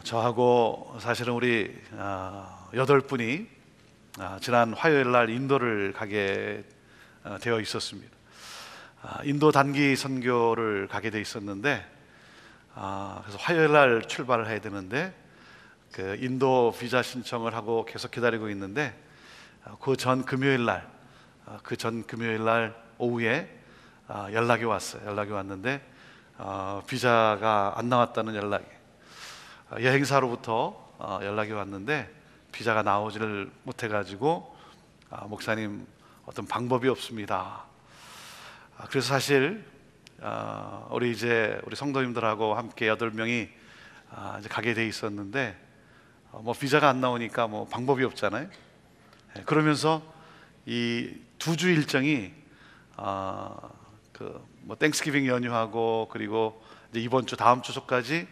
저하고 사실은 우리 8분이 지난 화요일 날 인도를 가게 되어 있었습니다. 인도 단기 선교를 가게 돼 있었는데 그래서 화요일 날 출발을 해야 되는데 그 인도 비자 신청을 하고 계속 기다리고 있는데 그 전 금요일 날 오후에 연락이 왔어요. 연락이 왔는데 비자가 안 나왔다는 연락이, 여행사로부터 연락이 왔는데 비자가 나오지를 못해가지고 목사님 어떤 방법이 없습니다. 그래서 사실 우리 성도님들하고 함께 8명이 이제 가게 돼 있었는데 뭐 비자가 안 나오니까 뭐 방법이 없잖아요. 그러면서 이 2주 일정이 뭐 땡스기빙 연휴하고 그리고 이제 이번 주 다음 주소까지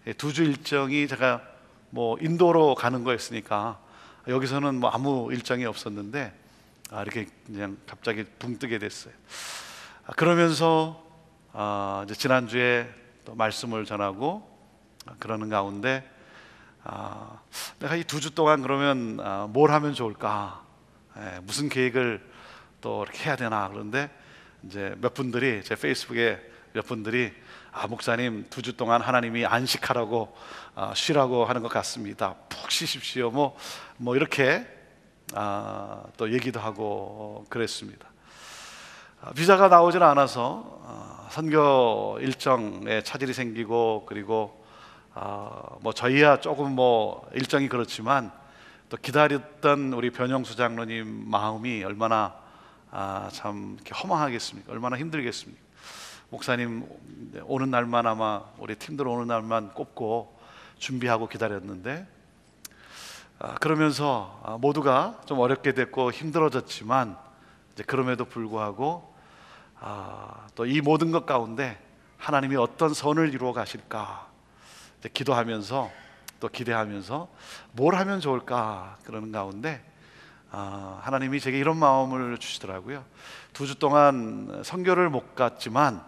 2주 일정이 제가 뭐 인도로 가는 거였으니까 여기서는 뭐 아무 일정이 없었는데 이렇게 그냥 갑자기 붕 뜨게 됐어요. 그러면서 이제 지난주에 또 말씀을 전하고 그러는 가운데 내가 이 2주 동안 그러면 뭘 하면 좋을까, 무슨 계획을 또 이렇게 해야 되나. 그런데 이제 몇 분들이 제 페이스북에 목사님 2주 동안 하나님이 안식하라고 쉬라고 하는 것 같습니다. 푹 쉬십시오. 뭐 이렇게 또 얘기도 하고 그랬습니다. 비자가 나오질 않아서 선교 일정에 차질이 생기고 그리고 뭐 저희야 조금 뭐 일정이 그렇지만 또 기다렸던 우리 변영수 장로님 마음이 얼마나 참 이렇게 허망하겠습니까? 얼마나 힘들겠습니까? 목사님 오는 날만, 아마 우리 팀들 오는 날만 꼽고 준비하고 기다렸는데 그러면서 모두가 좀 어렵게 됐고 힘들어졌지만 이제 그럼에도 불구하고 또 이 모든 것 가운데 하나님이 어떤 선을 이루어 가실까 이제 기도하면서 또 기대하면서 뭘 하면 좋을까 그러는 가운데 하나님이 제게 이런 마음을 주시더라고요. 2주 동안 선교를 못 갔지만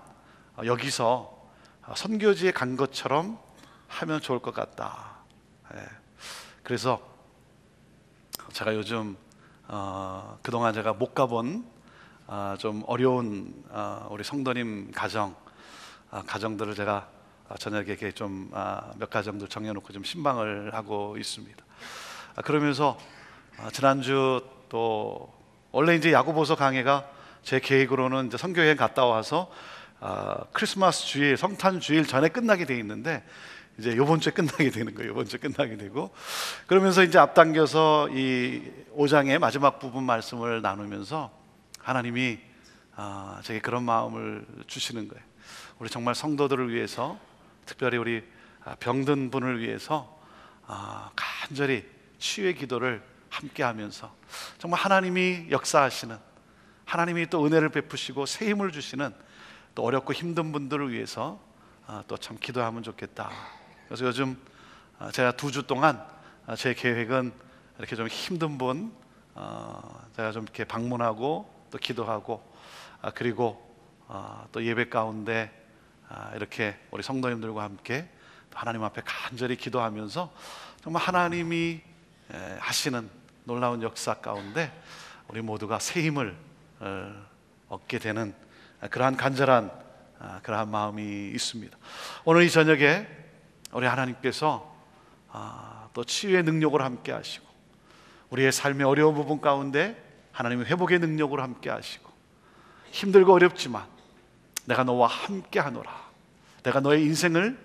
여기서 선교지에 간 것처럼 하면 좋을 것 같다. 그래서 제가 요즘 그동안 제가 못 가본 좀 어려운 우리 성도님 가정들을 제가 저녁에 이렇게 좀 몇 가정들 정해놓고 좀 신방을 하고 있습니다. 그러면서 지난주 또 원래 이제 야고보서 강해가 제 계획으로는 이제 선교여행 갔다 와서 크리스마스 주일, 성탄 주일 전에 끝나게 돼 있는데 이제 이번 주에 끝나게 되는 거예요. 이번 주에 끝나게 되고 그러면서 이제 앞당겨서 이 5장의 마지막 부분 말씀을 나누면서 하나님이 제게 그런 마음을 주시는 거예요. 우리 정말 성도들을 위해서, 특별히 우리 병든 분을 위해서 간절히 치유의 기도를 함께 하면서 정말 하나님이 역사하시는, 하나님이 또 은혜를 베푸시고 새 힘을 주시는 또 어렵고 힘든 분들을 위해서 또 참 기도하면 좋겠다. 그래서 요즘 제가 2주 동안 제 계획은 이렇게 좀 힘든 분 제가 좀 이렇게 방문하고 또 기도하고 그리고 또 예배 가운데 이렇게 우리 성도님들과 함께 하나님 앞에 간절히 기도하면서 정말 하나님이 하시는 놀라운 역사 가운데 우리 모두가 새 힘을 얻게 되는 그러한 간절한 그러한 마음이 있습니다. 오늘 이 저녁에 우리 하나님께서 또 치유의 능력으로 함께 하시고 우리의 삶의 어려운 부분 가운데 하나님의 회복의 능력으로 함께 하시고 힘들고 어렵지만 내가 너와 함께 하노라, 내가 너의 인생을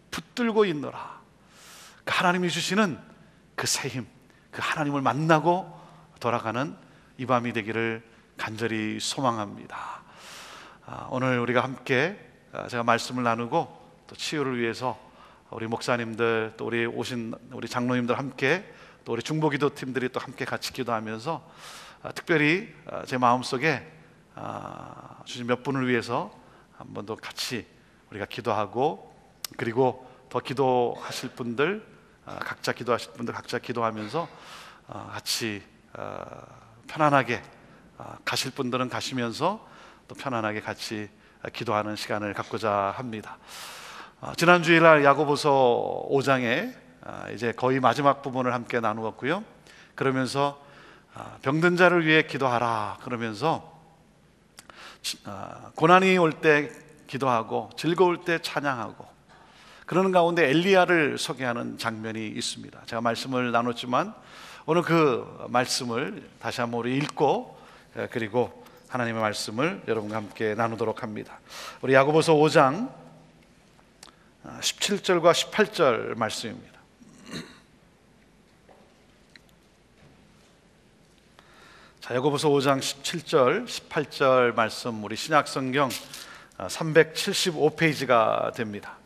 붙들고 있노라, 그 하나님이 주시는 그 새 힘, 그 하나님을 만나고 돌아가는 이 밤이 되기를 간절히 소망합니다. 오늘 우리가 함께 제가 말씀을 나누고 또 치유를 위해서 우리 목사님들 또 우리 오신 우리 장로님들 함께 또 우리 중보기도 팀들이 또 함께 같이 기도하면서 특별히 제 마음속에 주신 몇 분을 위해서 한 번 더 같이 우리가 기도하고 그리고 더 기도하실 분들 각자 기도하실 분들 각자 기도하면서 같이 편안하게 가실 분들은 가시면서 또 편안하게 같이 기도하는 시간을 갖고자 합니다. 지난 주일날 야고보서 5장의 이제 거의 마지막 부분을 함께 나누었고요. 그러면서 병든 자를 위해 기도하라 그러면서 고난이 올 때 기도하고 즐거울 때 찬양하고 그러는 가운데 엘리야를 소개하는 장면이 있습니다. 제가 말씀을 나눴지만 오늘 그 말씀을 다시 한번 우리 읽고 그리고 하나님의 말씀을 여러분과 함께 나누도록 합니다. 우리 야고보서 5장 17절과 18절 말씀입니다. 자, 야고보서 5장 17절 18절 말씀, 우리 신약성경 375페이지가 됩니다.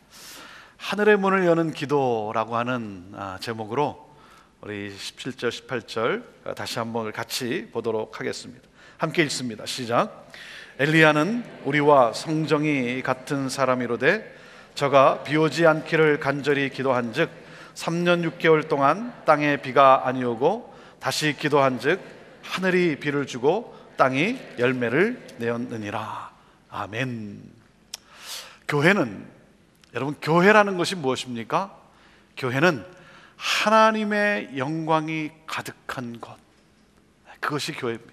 하늘의 문을 여는 기도라고 하는 제목으로 우리 17절 18절 다시 한번 같이 보도록 하겠습니다. 함께 읽습니다. 시작. 엘리야는 우리와 성정이 같은 사람이로되 저가 비 오지 않기를 간절히 기도한즉 3년 6개월 동안 땅에 비가 아니오고 다시 기도한즉 하늘이 비를 주고 땅이 열매를 내었느니라. 아멘. 교회는, 여러분, 교회라는 것이 무엇입니까? 교회는 하나님의 영광이 가득한 것, 그것이 교회입니다.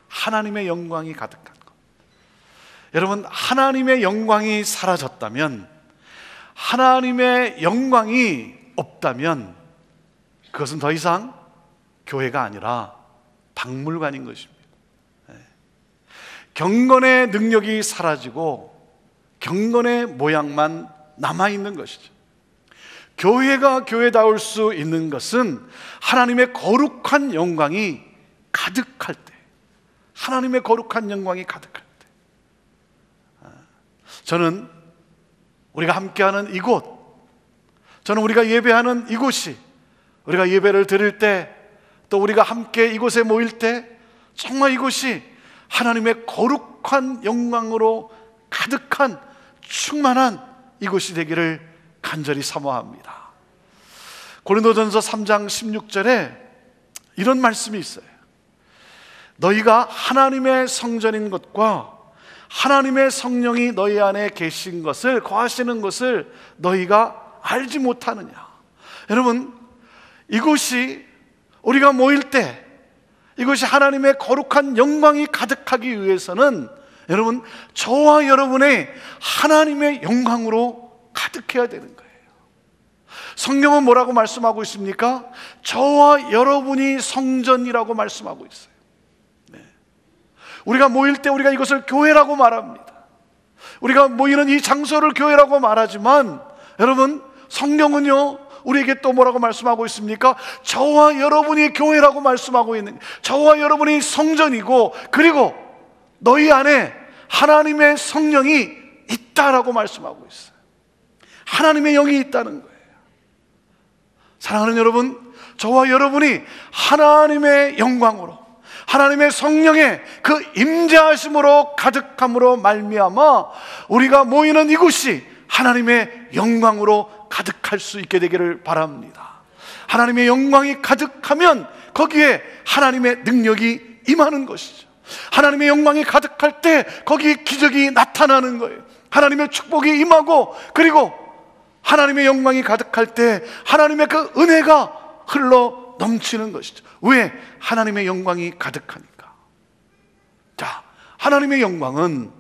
하나님의 영광이 가득한 것. 여러분, 하나님의 영광이 사라졌다면, 하나님의 영광이 없다면 그것은 더 이상 교회가 아니라 박물관인 것입니다. 경건의 능력이 사라지고 경건의 모양만 남아있는 것이죠. 교회가 교회다울 수 있는 것은 하나님의 거룩한 영광이 가득할 때, 하나님의 거룩한 영광이 가득할 때. 저는 우리가 함께하는 이곳, 저는 우리가 예배하는 이곳이, 우리가 예배를 드릴 때, 또 우리가 함께 이곳에 모일 때 정말 이곳이 하나님의 거룩한 영광으로 가득한 충만한 이곳이 되기를 간절히 사모합니다. 고린도전서 3장 16절에 이런 말씀이 있어요. 너희가 하나님의 성전인 것과 하나님의 성령이 너희 안에 계신 것을, 거하시는 것을 너희가 알지 못하느냐. 여러분, 이곳이 우리가 모일 때 이것이 하나님의 거룩한 영광이 가득하기 위해서는 여러분, 저와 여러분의 하나님의 영광으로 가득해야 되는 거예요. 성경은 뭐라고 말씀하고 있습니까? 저와 여러분이 성전이라고 말씀하고 있어요. 우리가 모일 때 우리가 이것을 교회라고 말합니다. 우리가 모이는 이 장소를 교회라고 말하지만 여러분, 성경은요 우리에게 또 뭐라고 말씀하고 있습니까? 저와 여러분이 교회라고 말씀하고 있는, 저와 여러분이 성전이고 그리고 너희 안에 하나님의 성령이 있다라고 말씀하고 있어요. 하나님의 영이 있다는 거예요. 사랑하는 여러분, 저와 여러분이 하나님의 영광으로, 하나님의 성령의 그 임재하심으로 가득함으로 말미암아 우리가 모이는 이곳이 하나님의 영광으로 가득할 수 있게 되기를 바랍니다. 하나님의 영광이 가득하면 거기에 하나님의 능력이 임하는 것이죠. 하나님의 영광이 가득할 때 거기에 기적이 나타나는 거예요. 하나님의 축복이 임하고 그리고 하나님의 영광이 가득할 때 하나님의 그 은혜가 흘러 넘치는 것이죠. 왜? 하나님의 영광이 가득하니까. 자, 하나님의 영광은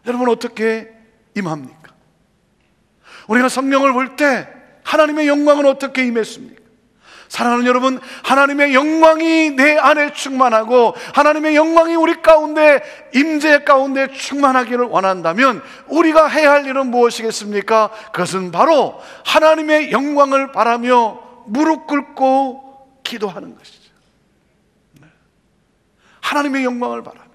여러분 어떻게 임합니까? 우리가 성경을 볼 때 하나님의 영광은 어떻게 임했습니까? 사랑하는 여러분, 하나님의 영광이 내 안에 충만하고 하나님의 영광이 우리 가운데, 임재 가운데 충만하기를 원한다면 우리가 해야 할 일은 무엇이겠습니까? 그것은 바로 하나님의 영광을 바라며 무릎 꿇고 기도하는 것이죠. 하나님의 영광을 바라며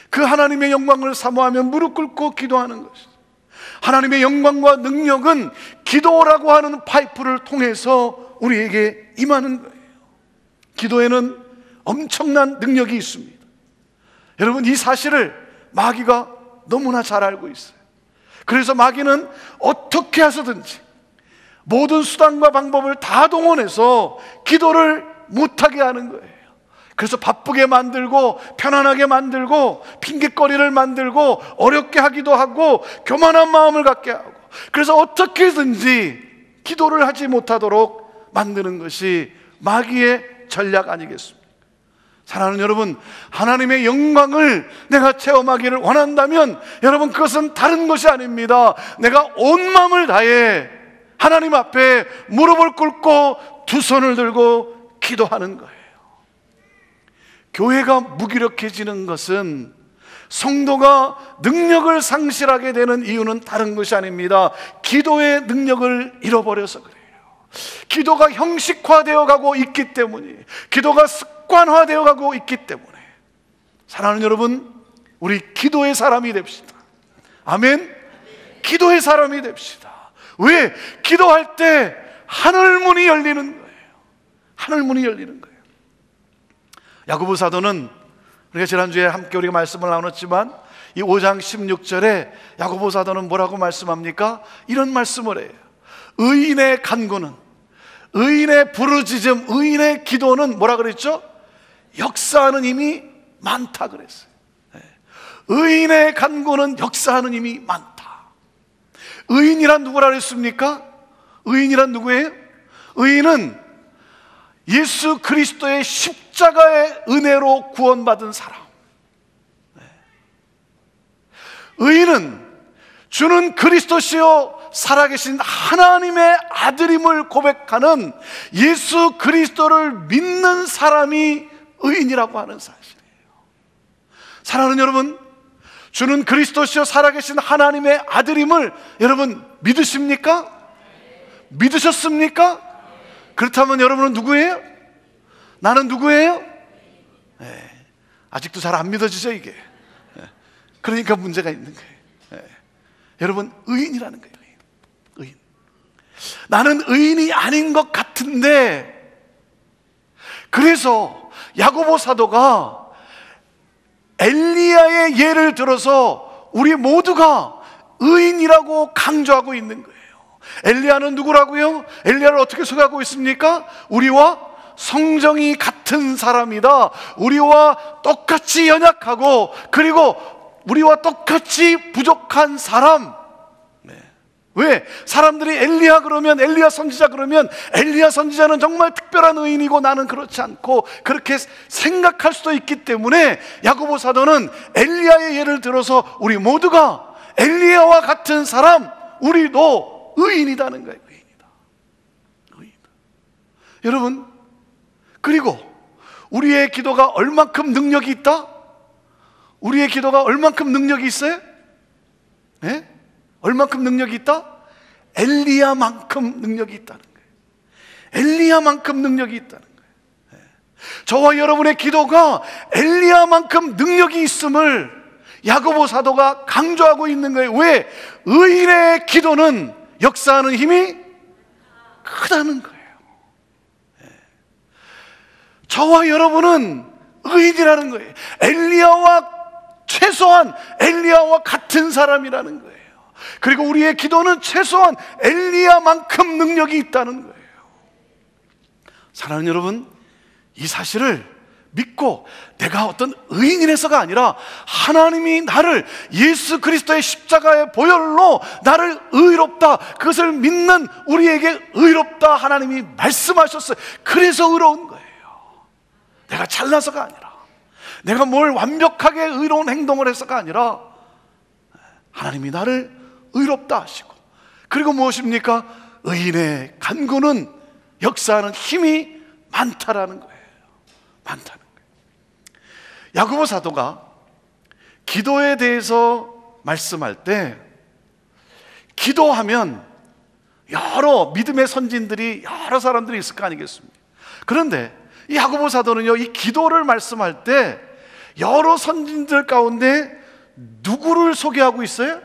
그 하나님의 영광을 사모하며 무릎 꿇고 기도하는 것이죠. 하나님의 영광과 능력은 기도라고 하는 파이프를 통해서 우리에게 임하는 거예요. 기도에는 엄청난 능력이 있습니다. 여러분, 이 사실을 마귀가 너무나 잘 알고 있어요. 그래서 마귀는 어떻게 해서든지 모든 수단과 방법을 다 동원해서 기도를 못하게 하는 거예요. 그래서 바쁘게 만들고 편안하게 만들고 핑계거리를 만들고 어렵게 하기도 하고 교만한 마음을 갖게 하고, 그래서 어떻게든지 기도를 하지 못하도록 만드는 것이 마귀의 전략 아니겠습니까? 사랑하는 여러분, 하나님의 영광을 내가 체험하기를 원한다면 여러분, 그것은 다른 것이 아닙니다. 내가 온 마음을 다해 하나님 앞에 무릎을 꿇고 두 손을 들고 기도하는 거예요. 교회가 무기력해지는 것은, 성도가 능력을 상실하게 되는 이유는 다른 것이 아닙니다. 기도의 능력을 잃어버려서 그래요. 기도가 형식화되어 가고 있기 때문에, 기도가 습관화되어 가고 있기 때문에. 사랑하는 여러분, 우리 기도의 사람이 됩시다. 아멘. 기도의 사람이 됩시다. 왜? 기도할 때 하늘문이 열리는 거예요. 하늘문이 열리는 거예요. 야고보 사도는, 우리가 지난주에 함께 우리가 말씀을 나눴지만, 이 5장 16절에 야고보 사도는 뭐라고 말씀합니까? 이런 말씀을 해요. 의인의 간구는, 의인의 부르짖음, 의인의 기도는 뭐라 그랬죠? 역사하는 힘이 많다 그랬어요. 의인의 간구는 역사하는 힘이 많다. 의인이란 누구라 그랬습니까? 의인이란 누구예요? 의인은 예수 그리스도의 십자가의 은혜로 구원받은 사람. 의인은 주는 그리스도시요 살아계신 하나님의 아들임을 고백하는 예수 그리스도를 믿는 사람이 의인이라고 하는 사실이에요. 사랑하는 여러분, 주는 그리스도시요 살아계신 하나님의 아들임을 여러분 믿으십니까? 믿으셨습니까? 그렇다면 여러분은 누구예요? 나는 누구예요? 아직도 잘 안 믿어지죠 이게? 그러니까 문제가 있는 거예요. 여러분, 의인이라는 거예요. 의인. 나는 의인이 아닌 것 같은데, 그래서 야고보 사도가 엘리야의 예를 들어서 우리 모두가 의인이라고 강조하고 있는 거예요. 엘리야는 누구라고요? 엘리야를 어떻게 소개하고 있습니까? 우리와 성정이 같은 사람이다. 우리와 똑같이 연약하고, 그리고 우리와 똑같이 부족한 사람. 왜? 사람들이 엘리야 그러면, 엘리야 선지자 그러면, 엘리야 선지자는 정말 특별한 의인이고 나는 그렇지 않고, 그렇게 생각할 수도 있기 때문에 야고보 사도는 엘리야의 예를 들어서 우리 모두가 엘리야와 같은 사람, 우리도 의인이라는 거예요. 의인이다. 의인이다. 여러분, 그리고 우리의 기도가 얼만큼 능력이 있다? 우리의 기도가 얼만큼 능력이 있어요? 네? 얼만큼 능력이 있다? 엘리야만큼 능력이 있다는 거예요. 엘리야만큼 능력이 있다는 거예요. 저와 여러분의 기도가 엘리야만큼 능력이 있음을 야고보 사도가 강조하고 있는 거예요. 왜? 의인의 기도는 역사하는 힘이 크다는 거예요. 저와 여러분은 의인이라는 거예요. 최소한 엘리야와 같은 사람이라는 거예요. 그리고 우리의 기도는 최소한 엘리야만큼 능력이 있다는 거예요. 사랑하는 여러분, 이 사실을 믿고 내가 어떤 의인이라서가 아니라 하나님이 나를 예수 그리스도의 십자가의 보혈로 나를 의롭다, 그것을 믿는 우리에게 의롭다 하나님이 말씀하셨어요. 그래서 의로운 거예요. 내가 잘나서가 아니라, 내가 뭘 완벽하게 의로운 행동을 해서가 아니라 하나님이 나를 의롭다 하시고, 그리고 무엇입니까? 의인의 간구는 역사하는 힘이 많다라는 거예요. 많다는 거예요. 야고보 사도가 기도에 대해서 말씀할 때, 기도하면 여러 믿음의 선진들이, 여러 사람들이 있을 거 아니겠습니까? 그런데 이 야고보 사도는요, 이 기도를 말씀할 때 여러 선진들 가운데 누구를 소개하고 있어요?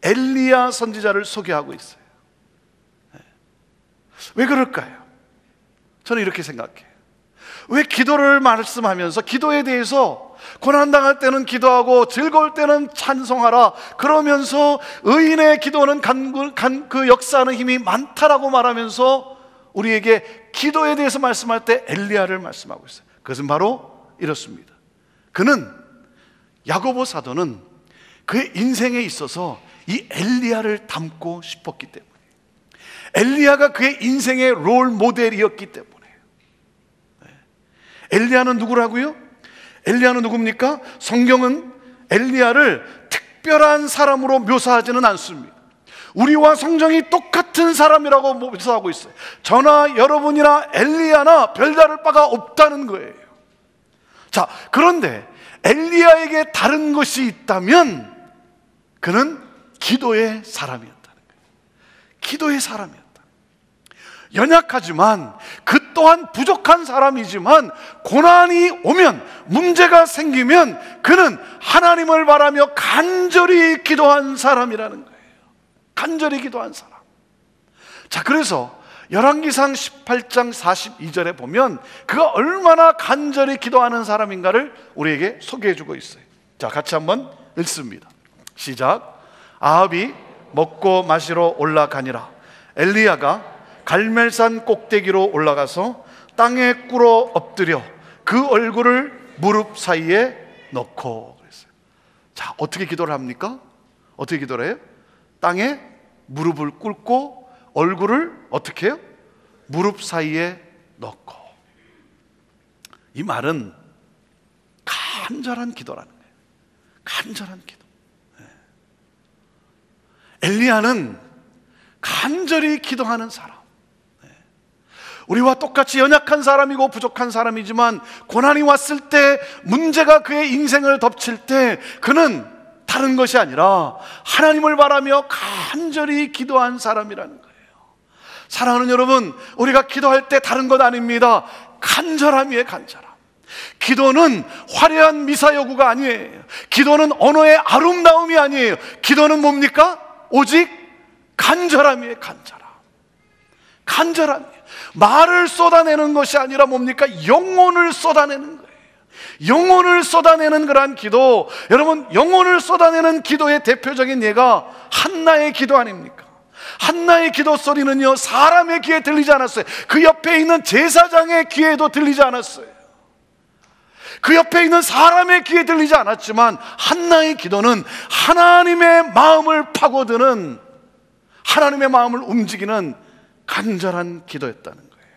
엘리야 선지자를 소개하고 있어요. 왜 그럴까요? 저는 이렇게 생각해요. 왜 기도를 말씀하면서 기도에 대해서 고난당할 때는 기도하고 즐거울 때는 찬송하라 그러면서 의인의 기도는 그 역사하는 힘이 많다라고 말하면서 우리에게 기도에 대해서 말씀할 때 엘리야를 말씀하고 있어요. 그것은 바로 이렇습니다. 야고보 사도는 그의 인생에 있어서 이 엘리야를 닮고 싶었기 때문에, 엘리야가 그의 인생의 롤 모델이었기 때문에. 엘리야는 누구라고요? 엘리야는 누굽니까? 성경은 엘리야를 특별한 사람으로 묘사하지는 않습니다. 우리와 성정이 똑같은 사람이라고 묘사하고 있어요. 저나 여러분이나 엘리야나 별다를 바가 없다는 거예요. 자, 그런데 엘리야에게 다른 것이 있다면 그는 기도의 사람이었다는 거예요. 기도의 사람이었다. 연약하지만 그 또한 부족한 사람이지만 고난이 오면, 문제가 생기면 그는 하나님을 바라며 간절히 기도한 사람이라는 거예요. 간절히 기도한 사람. 자, 그래서 열왕기상 18장 42절에 보면 그가 얼마나 간절히 기도하는 사람인가를 우리에게 소개해 주고 있어요. 자, 같이 한번 읽습니다. 시작. 아합이 먹고 마시러 올라가니라. 엘리야가 갈멜산 꼭대기로 올라가서 땅에 꿇어 엎드려 그 얼굴을 무릎 사이에 넣고 그랬어요. 자, 어떻게 기도를 합니까? 어떻게 기도를 해요? 땅에 무릎을 꿇고 얼굴을 어떻게 해요? 무릎 사이에 넣고. 이 말은 간절한 기도라는 거예요. 간절한 기도. 엘리야는 간절히 기도하는 사람. 우리와 똑같이 연약한 사람이고 부족한 사람이지만 고난이 왔을 때, 문제가 그의 인생을 덮칠 때 그는 다른 것이 아니라 하나님을 바라며 간절히 기도한 사람이라는 거예요. 사랑하는 여러분, 우리가 기도할 때 다른 것 아닙니다. 간절함이에요. 간절함. 기도는 화려한 미사여구가 아니에요. 기도는 언어의 아름다움이 아니에요. 기도는 뭡니까? 오직 간절함이에요. 간절함. 간절함이에요. 말을 쏟아내는 것이 아니라 뭡니까? 영혼을 쏟아내는 거예요. 영혼을 쏟아내는 그러한 기도. 여러분, 영혼을 쏟아내는 기도의 대표적인 예가 한나의 기도 아닙니까? 한나의 기도 소리는요, 사람의 귀에 들리지 않았어요. 그 옆에 있는 제사장의 귀에도 들리지 않았어요. 그 옆에 있는 사람의 귀에 들리지 않았지만 한나의 기도는 하나님의 마음을 파고드는, 하나님의 마음을 움직이는 간절한 기도였다는 거예요.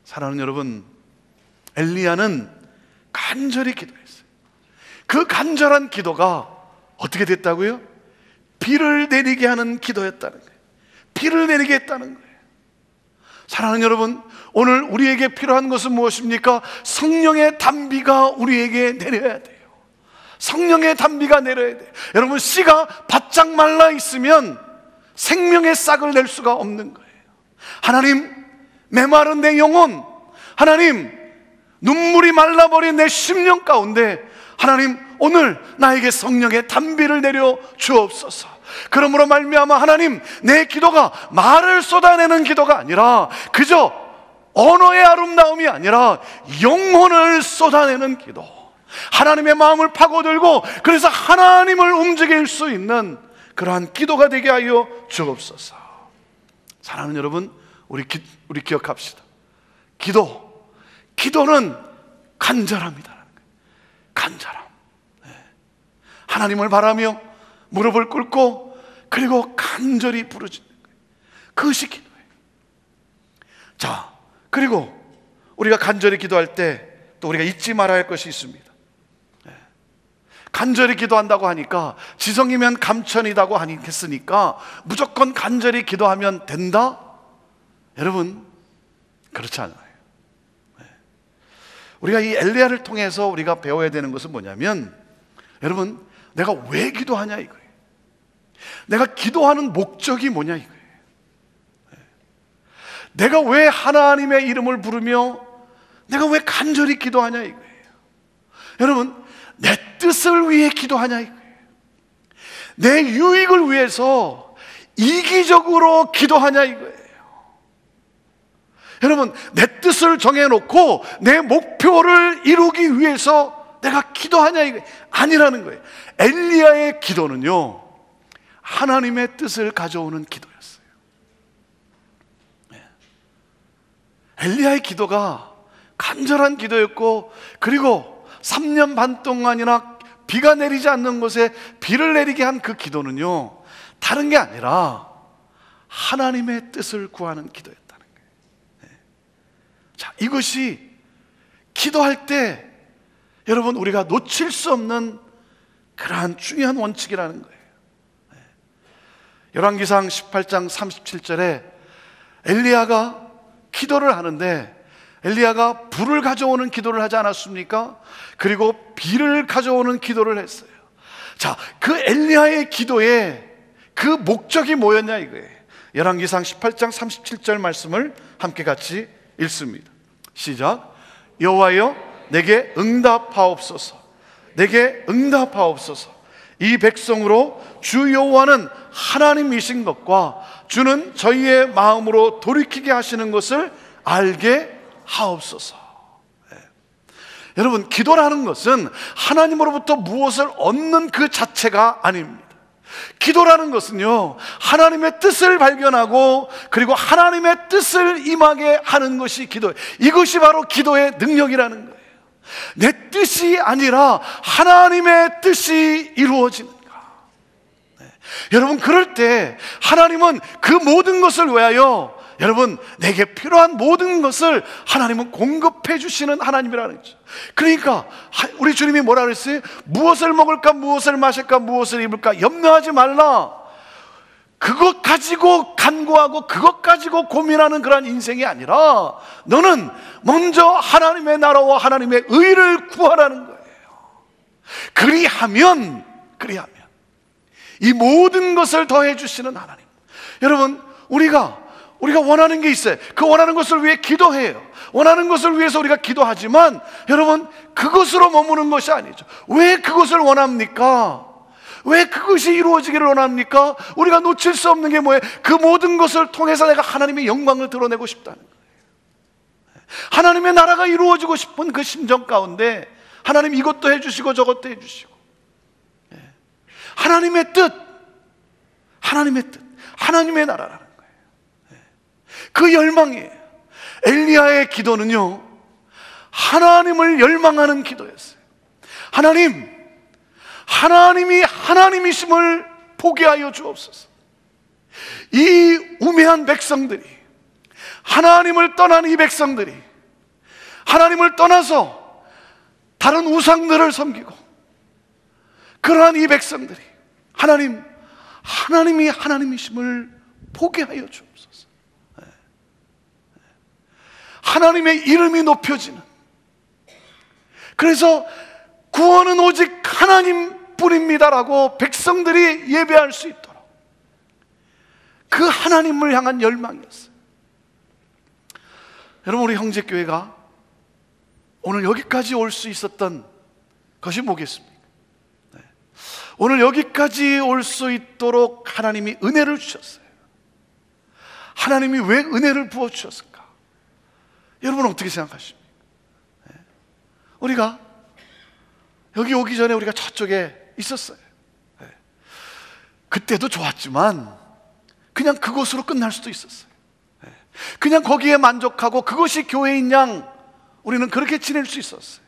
사랑하는 여러분, 엘리야는 간절히 기도했어요. 그 간절한 기도가 어떻게 됐다고요? 비를 내리게 하는 기도였다는 거예요. 비를 내리게 했다는 거예요. 사랑하는 여러분, 오늘 우리에게 필요한 것은 무엇입니까? 성령의 단비가 우리에게 내려야 돼요. 성령의 단비가 내려야 돼요. 여러분, 씨가 바짝 말라 있으면 생명의 싹을 낼 수가 없는 거예요. 하나님, 메마른 내 영혼, 하나님, 눈물이 말라버린 내 심령 가운데 하나님, 오늘 나에게 성령의 단비를 내려 주옵소서. 그러므로 말미암아 하나님, 내 기도가 말을 쏟아내는 기도가 아니라 그저 언어의 아름다움이 아니라 영혼을 쏟아내는 기도, 하나님의 마음을 파고들고 그래서 하나님을 움직일 수 있는 그러한 기도가 되게 하여 주옵소서. 사랑하는 여러분, 우리 기억합시다. 기도는 간절함이다. 간절함. 하나님을 바라며 무릎을 꿇고 그리고 간절히 부르짖는 거예요. 그것이 기도예요. 자, 그리고 우리가 간절히 기도할 때 또 우리가 잊지 말아야 할 것이 있습니다. 간절히 기도한다고 하니까 지성이면 감천이라고 하니까 무조건 간절히 기도하면 된다? 여러분, 그렇지 않아요. 우리가 이 엘리야를 통해서 우리가 배워야 되는 것은 뭐냐면, 여러분, 내가 왜 기도하냐 이거예요. 내가 기도하는 목적이 뭐냐 이거예요. 내가 왜 하나님의 이름을 부르며 내가 왜 간절히 기도하냐 이거예요. 여러분, 내 뜻을 위해 기도하냐 이거예요. 내 유익을 위해서 이기적으로 기도하냐 이거예요. 여러분, 내 뜻을 정해놓고 내 목표를 이루기 위해서 내가 기도하냐 이거예요. 아니라는 거예요. 엘리야의 기도는요, 하나님의 뜻을 가져오는 기도였어요. 엘리야의 기도가 간절한 기도였고, 그리고 3년 반 동안이나 비가 내리지 않는 곳에 비를 내리게 한 그 기도는요, 다른 게 아니라 하나님의 뜻을 구하는 기도였다는 거예요. 자, 이것이 기도할 때 여러분 우리가 놓칠 수 없는 그러한 중요한 원칙이라는 거예요. 열왕기상 18장 37절에 엘리야가 기도를 하는데, 엘리야가 불을 가져오는 기도를 하지 않았습니까? 그리고 비를 가져오는 기도를 했어요. 자, 그 엘리야의 기도에 그 목적이 뭐였냐 이거예요. 열왕기상 18장 37절 말씀을 함께 같이 읽습니다. 시작. 여호와여 내게 응답하옵소서. 내게 응답하옵소서. 이 백성으로 주 여호와는 하나님이신 것과 주는 저희의 마음으로 돌이키게 하시는 것을 알게 하옵소서. 여러분, 기도라는 것은 하나님으로부터 무엇을 얻는 그 자체가 아닙니다. 기도라는 것은요, 하나님의 뜻을 발견하고 그리고 하나님의 뜻을 임하게 하는 것이 기도예요. 이것이 바로 기도의 능력이라는 거예요. 내 뜻이 아니라 하나님의 뜻이 이루어지는가. 여러분, 그럴 때 하나님은 그 모든 것을 위하여 여러분 내게 필요한 모든 것을 하나님은 공급해 주시는 하나님이라는 거죠. 그러니까 우리 주님이 뭐라 그랬어요? 무엇을 먹을까, 무엇을 마실까, 무엇을 입을까 염려하지 말라. 그것 가지고 간구하고 그것 가지고 고민하는 그런 인생이 아니라 너는 먼저 하나님의 나라와 하나님의 의를 구하라는 거예요. 그리하면 이 모든 것을 더해 주시는 하나님. 여러분, 우리가 원하는 게 있어요. 그 원하는 것을 위해 기도해요. 원하는 것을 위해서 우리가 기도하지만 여러분, 그것으로 머무는 것이 아니죠. 왜 그것을 원합니까? 왜 그것이 이루어지기를 원합니까? 우리가 놓칠 수 없는 게 뭐예요? 그 모든 것을 통해서 내가 하나님의 영광을 드러내고 싶다는 거예요. 하나님의 나라가 이루어지고 싶은 그 심정 가운데 하나님 이것도 해주시고 저것도 해주시고, 하나님의 뜻, 하나님의 나라라는 거예요. 그 열망이에요. 엘리야의 기도는요, 하나님을 열망하는 기도였어요. 하나님이 하나님이심을 보게 하여 주옵소서. 이 우매한 백성들이, 하나님을 떠난 이 백성들이 하나님을 떠나서 다른 우상들을 섬기고, 그러한 이 백성들이 하나님이 하나님이심을 보게 하여 주옵소서. 하나님의 이름이 높여지는, 그래서 구원은 오직 하나님뿐입니다라고 백성들이 예배할 수 있도록 그 하나님을 향한 열망이었어요. 여러분, 우리 형제교회가 오늘 여기까지 올 수 있었던 것이 뭐겠습니까? 오늘 여기까지 올 수 있도록 하나님이 은혜를 주셨어요. 하나님이 왜 은혜를 부어주셨을까? 여러분 어떻게 생각하십니까? 우리가 여기 오기 전에 우리가 저쪽에 있었어요. 그때도 좋았지만 그냥 그것으로 끝날 수도 있었어요. 그냥 거기에 만족하고 그것이 교회인 양 우리는 그렇게 지낼 수 있었어요.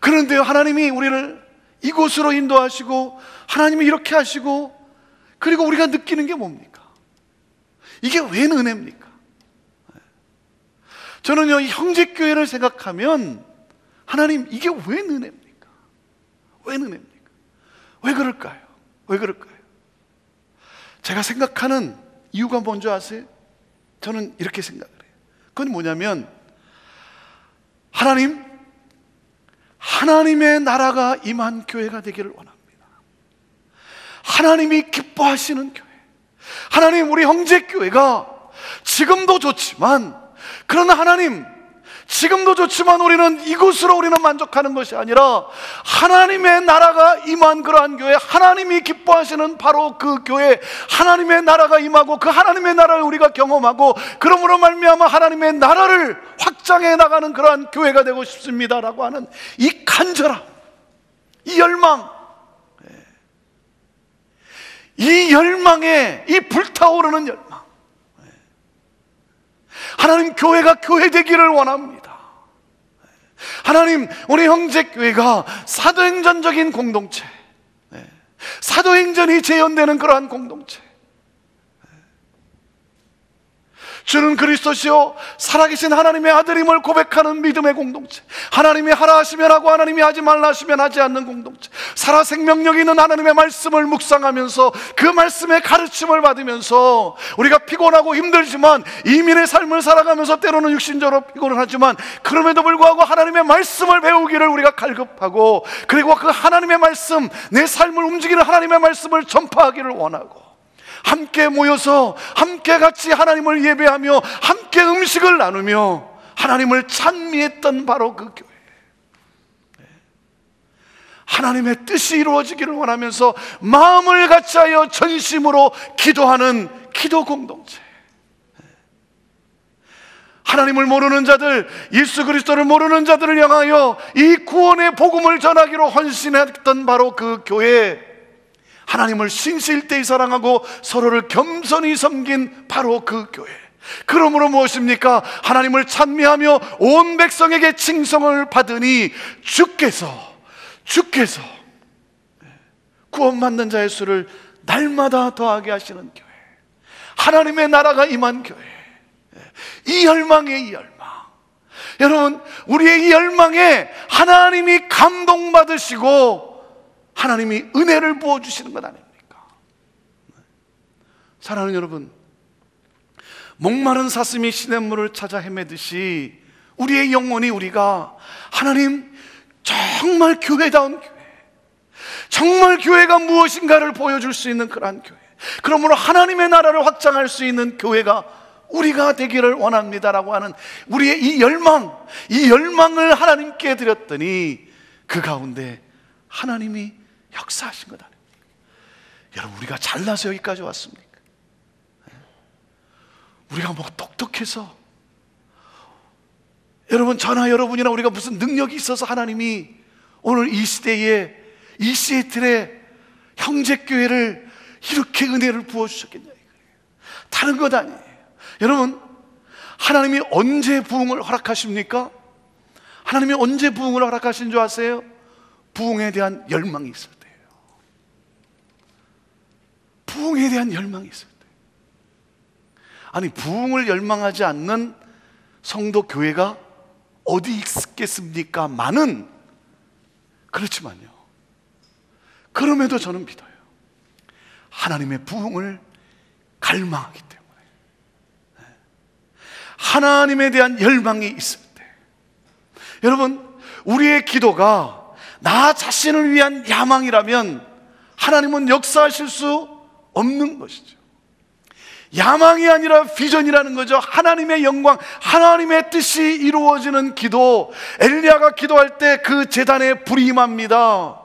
그런데요, 하나님이 우리를 이곳으로 인도하시고 하나님이 이렇게 하시고, 그리고 우리가 느끼는 게 뭡니까? 이게 왜 은혜입니까? 저는요, 이 형제교회를 생각하면 하나님, 이게 왜 은혜입니까? 왜 은혜입니까? 왜 그럴까요? 왜 그럴까요? 제가 생각하는 이유가 뭔지 아세요? 저는 이렇게 생각을 해요. 그건 뭐냐면, 하나님의 나라가 임한 교회가 되기를 원합니다. 하나님이 기뻐하시는 교회, 하나님, 우리 형제교회가 지금도 좋지만, 그러나 하나님, 지금도 좋지만 우리는 이곳으로 우리는 만족하는 것이 아니라 하나님의 나라가 임한 그러한 교회, 하나님이 기뻐하시는 바로 그 교회, 하나님의 나라가 임하고 그 하나님의 나라를 우리가 경험하고, 그러므로 말미암아 하나님의 나라를 확장해 나가는 그러한 교회가 되고 싶습니다라고 하는 이 간절함, 이 열망, 이 열망에, 이 불타오르는 열망, 하나님, 교회가 교회 되기를 원합니다. 하나님, 우리 형제교회가 사도행전적인 공동체, 사도행전이 재현되는 그러한 공동체, 주는 그리스도시요 살아계신 하나님의 아들임을 고백하는 믿음의 공동체, 하나님이 하라 하시면 하고 하나님이 하지 말라 하시면 하지 않는 공동체, 살아 생명력이 있는 하나님의 말씀을 묵상하면서 그 말씀의 가르침을 받으면서 우리가 피곤하고 힘들지만 이민의 삶을 살아가면서 때로는 육신적으로 피곤을 하지만 그럼에도 불구하고 하나님의 말씀을 배우기를 우리가 갈급하고, 그리고 그 하나님의 말씀, 내 삶을 움직이는 하나님의 말씀을 전파하기를 원하고, 함께 모여서 함께 같이 하나님을 예배하며 함께 음식을 나누며 하나님을 찬미했던 바로 그 교회, 하나님의 뜻이 이루어지기를 원하면서 마음을 같이하여 전심으로 기도하는 기도 공동체, 하나님을 모르는 자들, 예수 그리스도를 모르는 자들을 향하여 이 구원의 복음을 전하기로 헌신했던 바로 그 교회, 하나님을 신실되이 사랑하고 서로를 겸손히 섬긴 바로 그 교회. 그러므로 무엇입니까? 하나님을 찬미하며 온 백성에게 칭송을 받으니 주께서 구원받는 자의 수를 날마다 더하게 하시는 교회, 하나님의 나라가 임한 교회, 이 열망의 이 열망. 여러분, 우리의 이 열망에 하나님이 감동받으시고 하나님이 은혜를 부어주시는 것 아닙니까? 사랑하는 여러분, 목마른 사슴이 시냇물을 찾아 헤매듯이 우리의 영혼이, 우리가 하나님 정말 교회다운 교회, 정말 교회가 무엇인가를 보여줄 수 있는 그러한 교회, 그러므로 하나님의 나라를 확장할 수 있는 교회가 우리가 되기를 원합니다라고 하는 우리의 이 열망을 하나님께 드렸더니 그 가운데 하나님이 역사하신 것 아닙니까? 여러분, 우리가 잘나서 여기까지 왔습니까? 우리가 뭐 똑똑해서, 여러분, 저나 여러분이나 우리가 무슨 능력이 있어서 하나님이 오늘 이 시대에, 이 시애틀에 형제교회를 이렇게 은혜를 부어주셨겠냐 이거예요. 다른 것 아니에요. 여러분, 하나님이 언제 부흥을 허락하십니까? 하나님이 언제 부흥을 허락하신 줄 아세요? 부흥에 대한 열망이 있을 때예요. 부흥에 대한 열망이 있을 때. 아니, 부흥을 열망하지 않는 성도 교회가 어디 있겠습니까? 많은, 그렇지만요, 그럼에도 저는 믿어요. 하나님의 부흥을 갈망하기 때문에, 하나님에 대한 열망이 있을 때, 여러분, 우리의 기도가 나 자신을 위한 야망이라면 하나님은 역사하실 수 없는 것이죠. 야망이 아니라 비전이라는 거죠. 하나님의 영광, 하나님의 뜻이 이루어지는 기도. 엘리야가 기도할 때 그 제단에 불이 임합니다.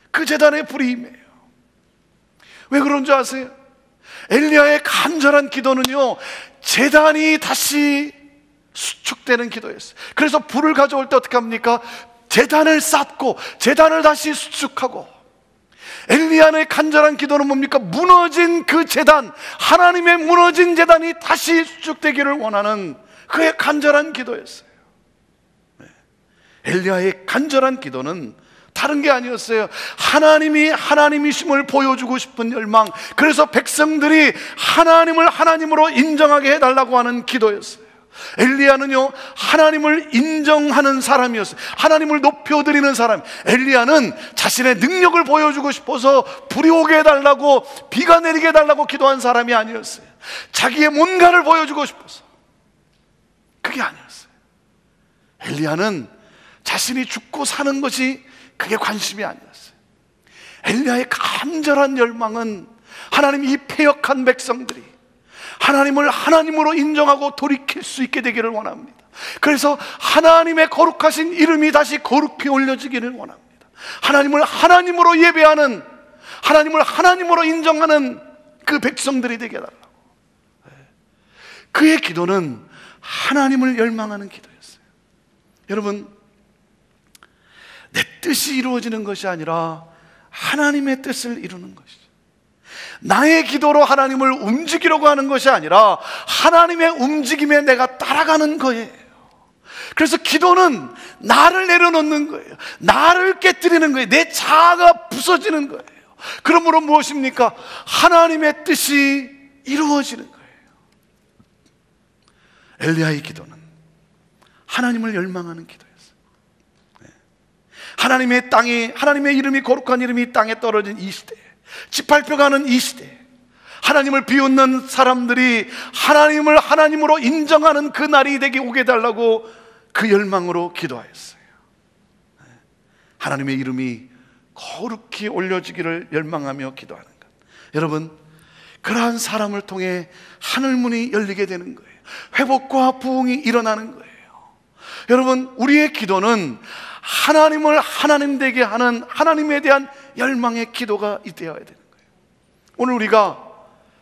그 제단에 불이 임해요. 왜 그런 줄 아세요? 엘리야의 간절한 기도는요, 제단이 다시 수축되는 기도였어요. 그래서 불을 가져올 때 어떻게 합니까? 제단을 쌓고 제단을 다시 수축하고. 엘리야의 간절한 기도는 뭡니까? 무너진 그 제단, 하나님의 무너진 제단이 다시 수축되기를 원하는 그의 간절한 기도였어요. 엘리야의 간절한 기도는 다른 게 아니었어요. 하나님이 하나님이심을 보여주고 싶은 열망, 그래서 백성들이 하나님을 하나님으로 인정하게 해달라고 하는 기도였어요. 엘리야는요, 하나님을 인정하는 사람이었어요. 하나님을 높여드리는 사람. 엘리야는 자신의 능력을 보여주고 싶어서 불이 오게 해달라고, 비가 내리게 해달라고 기도한 사람이 아니었어요. 자기의 뭔가를 보여주고 싶어서. 그게 아니었어요. 엘리야는 자신이 죽고 사는 것이 그게 관심이 아니었어요. 엘리야의 간절한 열망은 하나님 이 패역한 백성들이 하나님을 하나님으로 인정하고 돌이킬 수 있게 되기를 원합니다. 그래서 하나님의 거룩하신 이름이 다시 거룩히 올려지기를 원합니다. 하나님을 하나님으로 예배하는, 하나님을 하나님으로 인정하는 그 백성들이 되게 해달라고. 그의 기도는 하나님을 열망하는 기도였어요. 여러분, 내 뜻이 이루어지는 것이 아니라 하나님의 뜻을 이루는 것이죠. 나의 기도로 하나님을 움직이려고 하는 것이 아니라 하나님의 움직임에 내가 따라가는 거예요. 그래서 기도는 나를 내려놓는 거예요. 나를 깨뜨리는 거예요. 내 자아가 부서지는 거예요. 그러므로 무엇입니까? 하나님의 뜻이 이루어지는 거예요. 엘리야의 기도는 하나님을 열망하는 기도였어요. 하나님의 땅이, 하나님의 이름이, 거룩한 이름이 땅에 떨어진 이 시대에, 짓밟혀가는 이 시대에 하나님을 비웃는 사람들이 하나님을 하나님으로 인정하는 그 날이 되게 오게 해달라고 그 열망으로 기도하였어요. 하나님의 이름이 거룩히 올려지기를 열망하며 기도하는 것. 여러분, 그러한 사람을 통해 하늘문이 열리게 되는 거예요. 회복과 부흥이 일어나는 거예요. 여러분, 우리의 기도는 하나님을 하나님 되게 하는, 하나님에 대한 열망의 기도가 되어야 되는 거예요. 오늘 우리가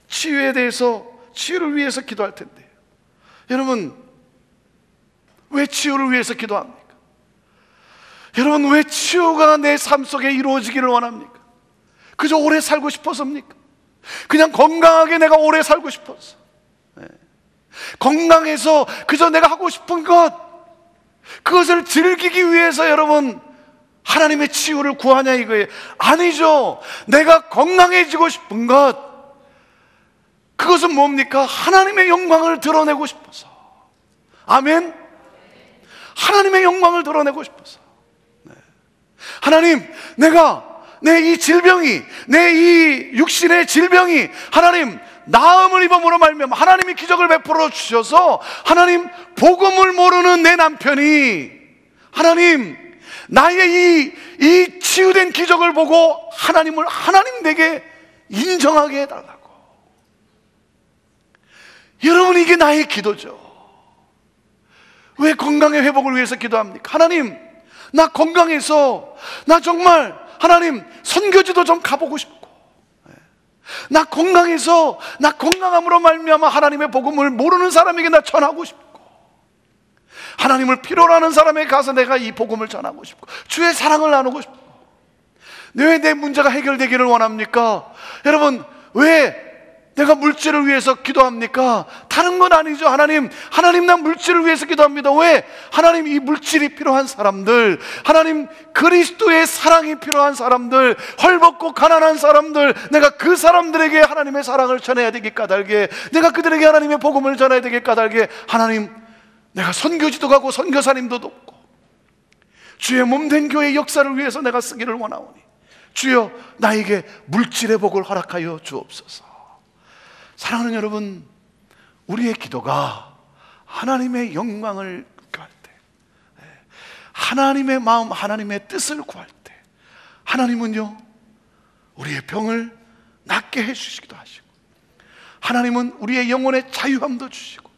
치유에 대해서, 치유를 위해서 기도할 텐데, 여러분, 왜 치유를 위해서 기도합니까? 여러분, 왜 치유가 내 삶 속에 이루어지기를 원합니까? 그저 오래 살고 싶어서입니까? 그냥 건강하게 내가 오래 살고 싶어서, 건강해서 그저 내가 하고 싶은 것, 그것을 즐기기 위해서 여러분 하나님의 치유를 구하냐 이거예요? 아니죠. 내가 건강해지고 싶은 것, 그것은 뭡니까? 하나님의 영광을 드러내고 싶어서. 아멘. 하나님의 영광을 드러내고 싶어서. 하나님, 내가 내 이 질병이, 내 이 육신의 질병이 하나님 나음을 입음으로 말미암아 하나님이 기적을 베풀어 주셔서 하나님 복음을 모르는 내 남편이 하나님 나의 이 치유된 기적을 보고 하나님을 하나님 되게 인정하게 해달라고. 여러분, 이게 나의 기도죠. 왜 건강의 회복을 위해서 기도합니까? 하나님, 나 건강해서 나 정말 하나님 선교지도 좀 가보고 싶고, 나 건강해서 나 건강함으로 말미암아 하나님의 복음을 모르는 사람에게 나 전하고 싶고, 하나님을 필요로 하는 사람에게 가서 내가 이 복음을 전하고 싶고, 주의 사랑을 나누고 싶고. 왜 내 문제가 해결되기를 원합니까? 여러분, 왜 내가 물질을 위해서 기도합니까? 다른 건 아니죠. 하나님 나 물질을 위해서 기도합니다. 왜? 하나님, 이 물질이 필요한 사람들, 하나님 그리스도의 사랑이 필요한 사람들, 헐벗고 가난한 사람들, 내가 그 사람들에게 하나님의 사랑을 전해야 되기 까닭에, 내가 그들에게 하나님의 복음을 전해야 되기 까닭에 하나님, 내가 선교지도 가고 선교사님도 돕고 주의 몸된 교회의 역사를 위해서 내가 쓰기를 원하오니 주여 나에게 물질의 복을 허락하여 주옵소서. 사랑하는 여러분, 우리의 기도가 하나님의 영광을 구할 때, 하나님의 마음, 하나님의 뜻을 구할 때, 하나님은요 우리의 병을 낫게 해주시기도 하시고, 하나님은 우리의 영혼의 자유함도 주시고,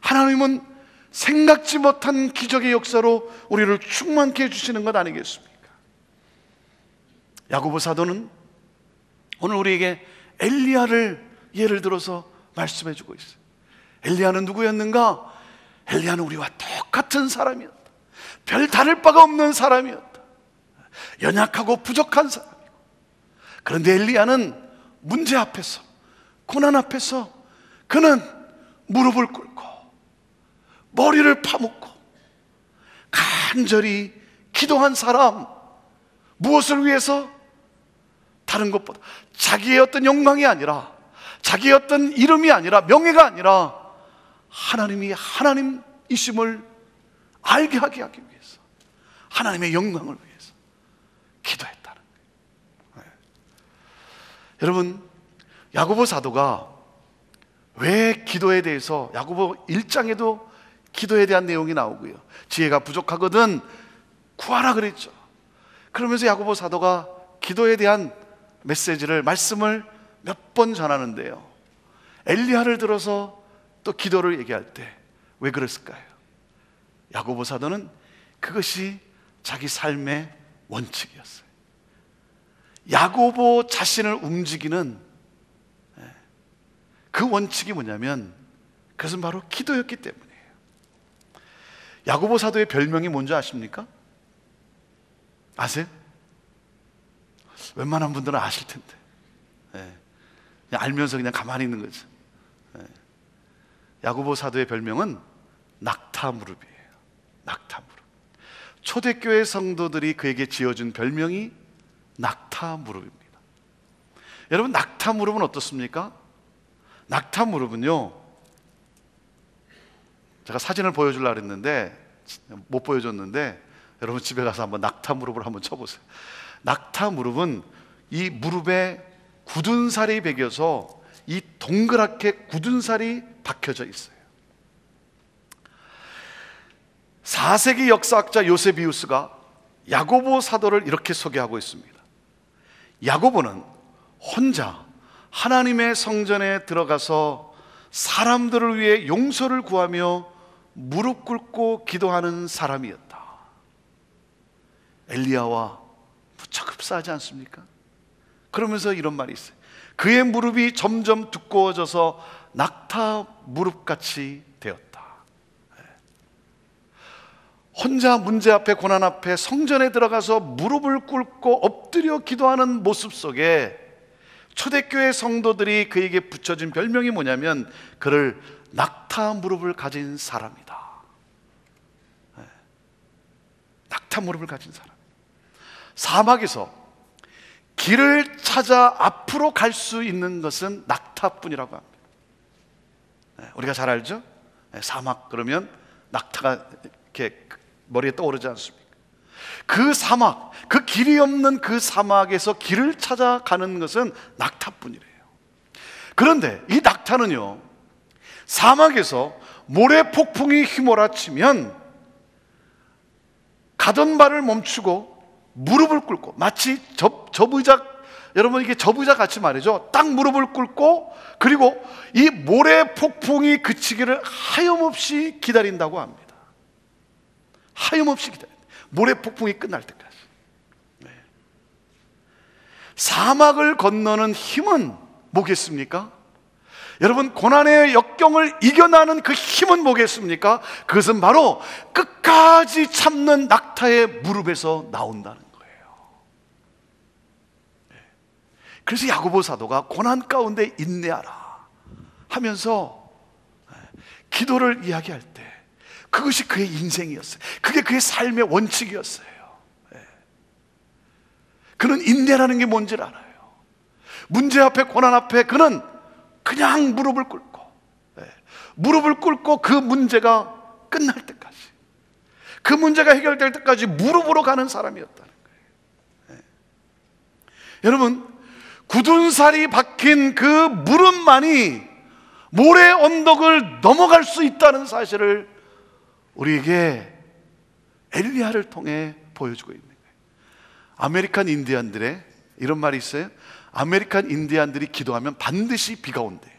하나님은 생각지 못한 기적의 역사로 우리를 충만케 해주시는 것 아니겠습니까? 야고보 사도는 오늘 우리에게 엘리야를 예를 들어서 말씀해 주고 있어요. 엘리야는 누구였는가? 엘리야는 우리와 똑같은 사람이었다. 별 다를 바가 없는 사람이었다. 연약하고 부족한 사람이고, 그런데 엘리야는 문제 앞에서, 고난 앞에서 그는 무릎을 꿇고 머리를 파묻고 간절히 기도한 사람. 무엇을 위해서? 다른 것보다 자기의 어떤 영광이 아니라, 자기의 어떤 이름이 아니라, 명예가 아니라 하나님이 하나님이심을 알게 하게 하기 위해서, 하나님의 영광을 위해서 기도했다는 거예요. 여러분, 야고보 사도가 왜 기도에 대해서, 야고보 1장에도 기도에 대한 내용이 나오고요, 지혜가 부족하거든 구하라 그랬죠. 그러면서 야고보 사도가 기도에 대한 메시지를, 말씀을 몇 번 전하는데요, 엘리야를 들어서 또 기도를 얘기할 때 왜 그랬을까요? 야고보 사도는 그것이 자기 삶의 원칙이었어요. 야고보 자신을 움직이는 그 원칙이 뭐냐면, 그것은 바로 기도였기 때문이에요. 야고보 사도의 별명이 뭔지 아십니까? 아세요? 웬만한 분들은 아실 텐데, 그냥 알면서 그냥 가만히 있는 거죠. 야고보 사도의 별명은 낙타무릎이에요. 낙타무릎. 초대교회 성도들이 그에게 지어준 별명이 낙타무릎입니다. 여러분, 낙타무릎은 어떻습니까? 낙타무릎은요, 제가 사진을 보여주려고 했는데 못 보여줬는데, 여러분 집에 가서 한번 낙타 무릎을 한번 쳐보세요. 낙타 무릎은 이 무릎에 굳은 살이 배겨서 이 동그랗게 굳은 살이 박혀져 있어요. 4세기 역사학자 요세비우스가 야고보 사도를 이렇게 소개하고 있습니다. 야고보는 혼자 하나님의 성전에 들어가서 사람들을 위해 용서를 구하며 무릎 꿇고 기도하는 사람이었다. 엘리야와 무척 흡사하지 않습니까? 그러면서 이런 말이 있어요. 그의 무릎이 점점 두꺼워져서 낙타 무릎같이 되었다. 혼자 문제 앞에, 고난 앞에 성전에 들어가서 무릎을 꿇고 엎드려 기도하는 모습 속에 초대교회 성도들이 그에게 붙여준 별명이 뭐냐면, 그를 낙타 무릎을 가진 사람이다. 낙타 무릎을 가진 사람. 사막에서 길을 찾아 앞으로 갈 수 있는 것은 낙타뿐이라고 합니다. 우리가 잘 알죠? 사막 그러면 낙타가 이렇게 머리에 떠오르지 않습니까? 그 사막, 그 길이 없는 그 사막에서 길을 찾아가는 것은 낙타뿐이래요. 그런데 이 낙타는요, 사막에서 모래 폭풍이 휘몰아치면 가던 발을 멈추고 무릎을 꿇고, 마치 접의자, 여러분 이게 접의자 같이 말이죠. 딱 무릎을 꿇고, 그리고 이 모래 폭풍이 그치기를 하염없이 기다린다고 합니다. 하염없이 기다린다. 모래 폭풍이 끝날 때까지. 사막을 건너는 힘은 뭐겠습니까? 여러분, 고난의 역경을 이겨나는 그 힘은 뭐겠습니까? 그것은 바로 끝까지 참는 낙타의 무릎에서 나온다는 거예요. 그래서 야고보 사도가 고난 가운데 인내하라 하면서 기도를 이야기할 때 그것이 그의 인생이었어요. 그게 그의 삶의 원칙이었어요. 그는 인내라는 게 뭔지를 알아요. 문제 앞에, 고난 앞에 그는 그냥 무릎을 꿇고 그 문제가 끝날 때까지, 그 문제가 해결될 때까지 무릎으로 가는 사람이었다는 거예요. 여러분, 굳은 살이 박힌 그 무릎만이 모래 언덕을 넘어갈 수 있다는 사실을 우리에게 엘리야를 통해 보여주고 있는 거예요. 아메리칸 인디안들의 이런 말이 있어요. 아메리칸 인디안들이 기도하면 반드시 비가 온대요.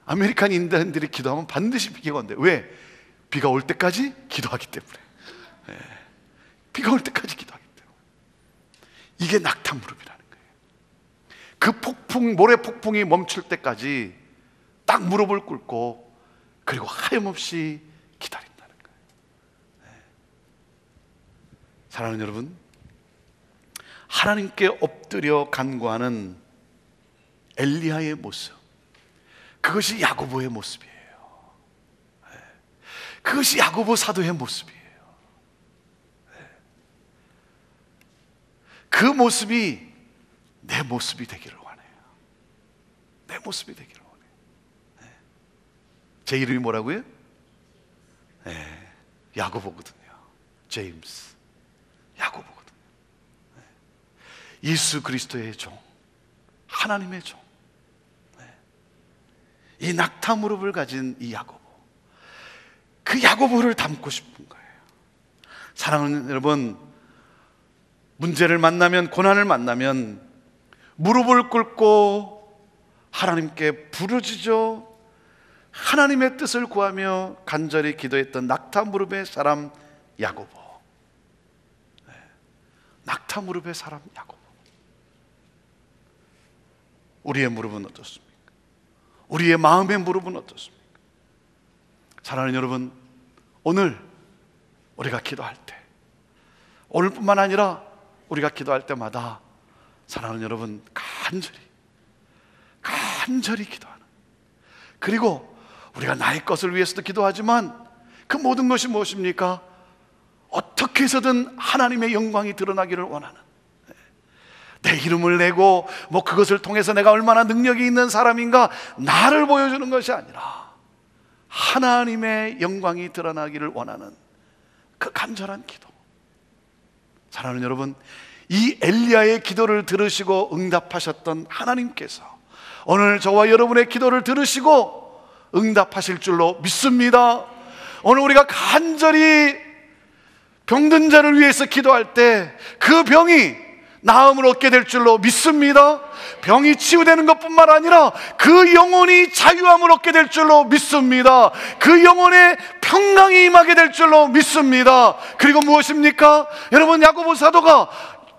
아메리칸 인디안들이 기도하면 반드시 비가 온대요. 왜? 비가 올 때까지 기도하기 때문에. 비가 올 때까지 기도하기 때문에. 이게 낙타 무릎이라는 거예요. 그 폭풍, 모래 폭풍이 멈출 때까지 딱 무릎을 꿇고, 그리고 하염없이 기다린다는 거예요. 사랑하는 여러분, 하나님께 엎드려 간구하는 엘리야의 모습, 그것이 야고보의 모습이에요. 그것이 야고보 사도의 모습이에요. 그 모습이 내 모습이 되기를 원해요. 내 모습이 되기를 원해요. 제 이름이 뭐라고요? 야고보거든요. 제임스 야고보거든요. 예수 그리스도의 종, 하나님의 종, 이 낙타 무릎을 가진 이 야고보, 그 야고보를 닮고 싶은 거예요. 사랑하는 여러분, 문제를 만나면, 고난을 만나면 무릎을 꿇고 하나님께 부르짖어 하나님의 뜻을 구하며 간절히 기도했던 낙타 무릎의 사람 야고보. 낙타 무릎의 사람 야고보. 우리의 무릎은 어떻습니까? 우리의 마음의 무릎은 어떻습니까? 사랑하는 여러분, 오늘 우리가 기도할 때, 오늘뿐만 아니라 우리가 기도할 때마다 사랑하는 여러분, 간절히 기도하는, 그리고 우리가 나의 것을 위해서도 기도하지만 그 모든 것이 무엇입니까? 어떻게 해서든 하나님의 영광이 드러나기를 원하는, 내 이름을 내고 그것을 통해서 내가 얼마나 능력이 있는 사람인가 나를 보여주는 것이 아니라 하나님의 영광이 드러나기를 원하는 그 간절한 기도. 사랑하는 여러분, 이 엘리야의 기도를 들으시고 응답하셨던 하나님께서 오늘 저와 여러분의 기도를 들으시고 응답하실 줄로 믿습니다. 오늘 우리가 간절히 병든 자를 위해서 기도할 때 그 병이 나음을 얻게 될 줄로 믿습니다. 병이 치유되는 것뿐만 아니라 그 영혼이 자유함을 얻게 될 줄로 믿습니다. 그 영혼에 평강이 임하게 될 줄로 믿습니다. 그리고 무엇입니까? 여러분, 야고보 사도가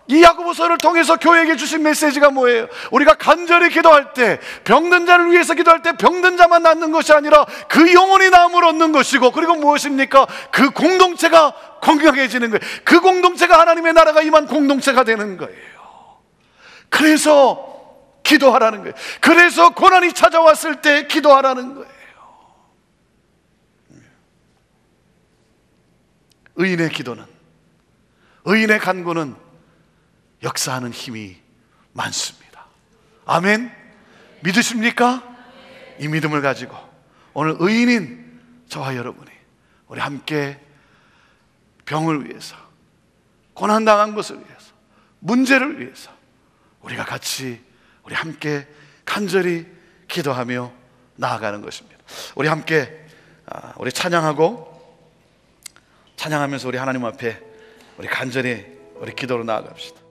이 야고보서를 통해서 교회에게 주신 메시지가 뭐예요? 우리가 간절히 기도할 때, 병든 자를 위해서 기도할 때 병든 자만 낫는 것이 아니라 그 영혼이 나음을 얻는 것이고, 그리고 무엇입니까? 그 공동체가 건강해지는 거예요. 그 공동체가 하나님의 나라가 임한 공동체가 되는 거예요. 그래서 기도하라는 거예요. 그래서 고난이 찾아왔을 때 기도하라는 거예요. 의인의 기도는, 의인의 간구는 역사하는 힘이 많습니다. 아멘. 믿으십니까? 이 믿음을 가지고 오늘 의인인 저와 여러분이 우리 함께 병을 위해서, 고난당한 것을 위해서, 문제를 위해서 우리가 같이, 우리 함께 간절히 기도하며 나아가는 것입니다. 우리 함께 우리 찬양하면서 우리 하나님 앞에 우리 간절히 우리 기도로 나아갑시다.